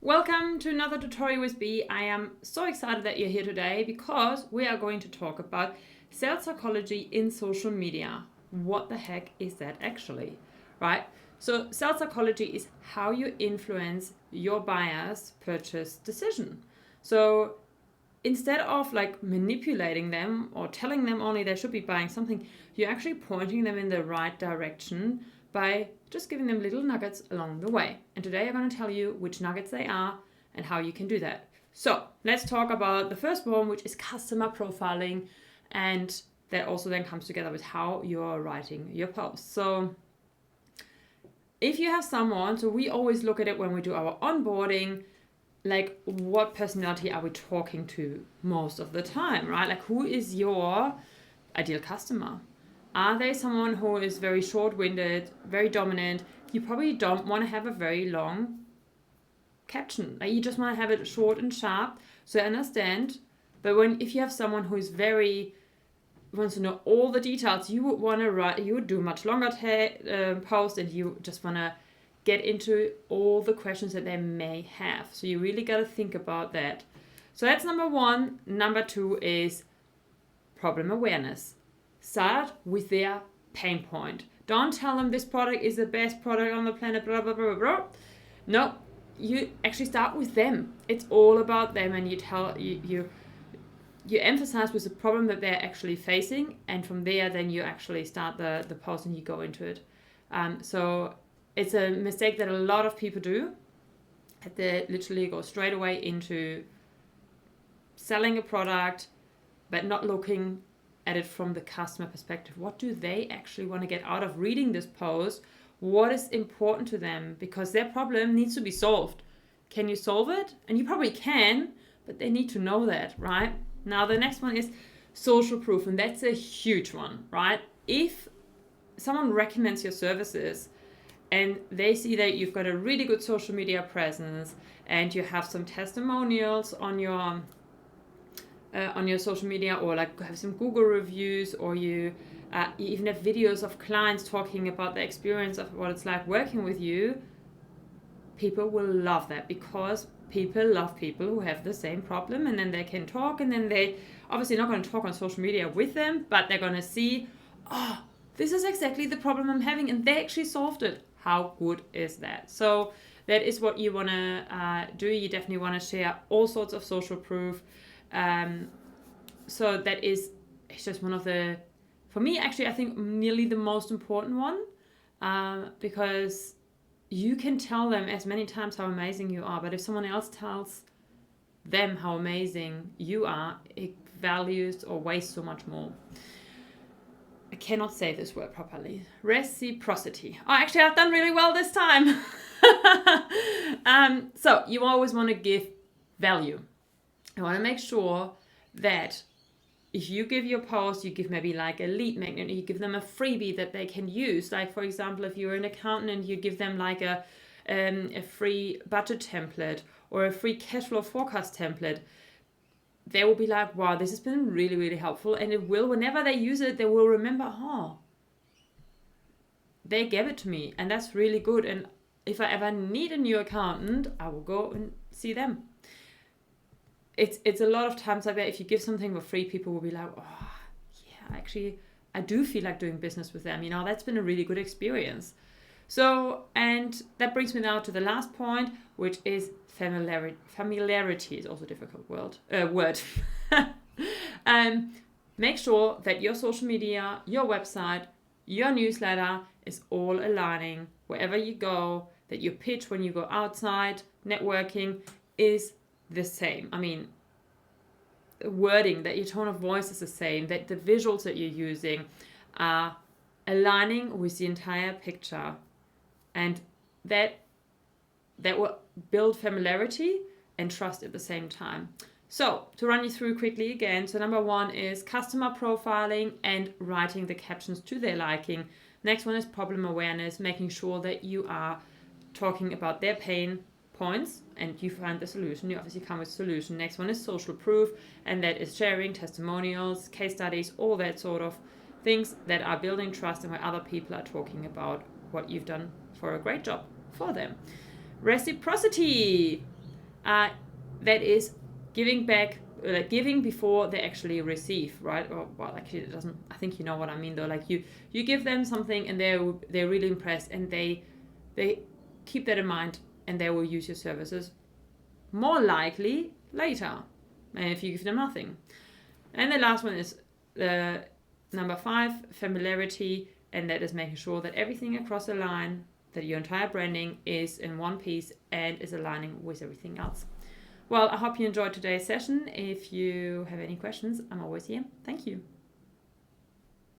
Welcome to another tutorial with Bee. I am so excited that you're here today because we are going to talk about sales psychology in social media. What the heck is that actually, right? So sales psychology is how you influence your buyer's purchase decision. So instead of like manipulating them or telling them only they should be buying something, you're actually pointing them in the right direction by just giving them little nuggets along the way. And today I'm going to tell you which nuggets they are and how you can do that. So let's talk about the first one, which is customer profiling. And that also then comes together with how you're writing your posts. So if you have someone, so we always look at it when we do our onboarding, like what personality are we talking to most of the time, right? Like who is your ideal customer? Are they someone who is very short-winded, very dominant? You probably don't want to have a very long caption. Like you just want to have it short and sharp, so I understand. But if you have someone who is very wants to know all the details, you would want to write. You would do a much longer post, and you just want to get into all the questions that they may have. So you really got to think about that. So that's number one. Number two is problem awareness. Start with their pain point. Don't tell them this product is the best product on the planet, blah, blah, blah, blah. No, you actually start with them. It's all about them, and you emphasize with the problem that they're actually facing, and from there, then you actually start the post and you go into it. So it's a mistake that a lot of people do, that they literally go straight away into selling a product, but not looking at it from the customer perspective. What do they actually want to get out of reading this post? What is important to them? Because their problem needs to be solved. Can you solve it? And you probably can, but they need to know that, right? Now, the next one is social proof, and that's a huge one, right? If someone recommends your services and they see that you've got a really good social media presence and you have some testimonials on your social media, or like have some Google reviews, or you even have videos of clients talking about the experience of what it's like working with you, people will love that, because people love people who have the same problem, and then they can talk, and then they obviously not going to talk on social media with them, but they're going to see, oh, this is exactly the problem I'm having, and they actually solved it. How good is that? So that is what you want to do. You definitely want to share all sorts of social proof. So that is, it's just one of the, for me actually, I think nearly the most important one, because you can tell them as many times how amazing you are, but if someone else tells them how amazing you are, it values or weighs so much more. I cannot say this word properly. Reciprocity. Oh, actually, I've done really well this time. So you always want to give value. I want to make sure that if you give your post, you give maybe like a lead magnet, you give them a freebie that they can use. Like, for example, if you're an accountant and you give them like a free budget template or a free cash flow forecast template, they will be like, wow, this has been really, really helpful. And it will, whenever they use it, they will remember, oh, they gave it to me, and that's really good. And if I ever need a new accountant, I will go and see them. It's a lot of times like that. If you give something for free, people will be like, oh, yeah, actually, I do feel like doing business with them. That's been a really good experience. So, and that brings me now to the last point, which is familiarity. Familiarity is also a difficult word. Make sure that your social media, your website, your newsletter is all aligning wherever you go, that your pitch when you go outside, networking, is the same. Wording, that your tone of voice is the same, that the visuals that you're using are aligning with the entire picture, and that will build familiarity and trust at the same time. So to run you through quickly again, so number one is customer profiling and writing the captions to their liking. Next one is problem awareness, making sure that you are talking about their pain points and you find the solution. You obviously come with a solution. Next one is social proof, and that is sharing testimonials, case studies, all that sort of things that are building trust and where other people are talking about what you've done for a great job for them. Reciprocity. that is giving back, giving before they actually receive, right? Or well, actually, it doesn't. I think you know what I mean, though. Like you give them something, and they're really impressed, and they keep that in mind, and they will use your services more likely later, and if you give them nothing. And the last one is number 5, familiarity, and that is making sure that everything across the line, that your entire branding is in one piece and is aligning with everything else. Well, I hope you enjoyed today's session. If you have any questions, I'm always here. Thank you.